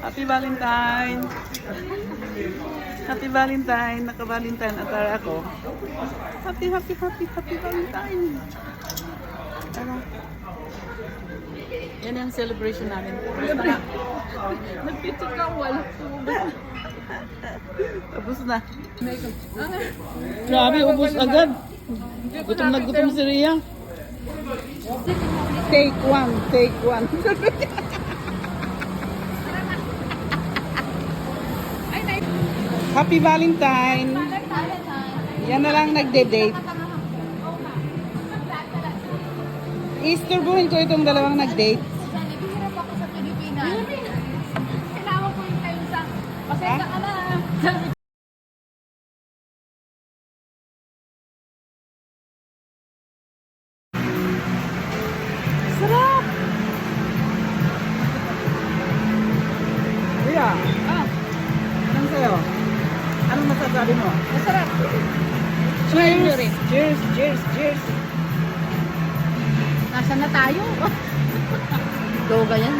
Happy Valentine! Happy Valentine! Naka-Valentine attire ako. Happy Valentine! Ano? Yan yung celebration namin. Nagpicture ka, wala. Tapos na. Grabe, ubos agad. Gutom na gutom si Rhea. Take one, take one. Happy Valentine! Yan na lang nagde-date. Isturbuhin ko itong dalawang nag-date. Naghihirap ako sa Pilipinas. Kailangan ko yung kayo sa... Pasensya ka na. Sarap! Rhea, anong sa'yo? Anong masasabi mo? Masarap. Cheers! Cheers! Cheers! Cheers! Nasaan na tayo? Loga yan.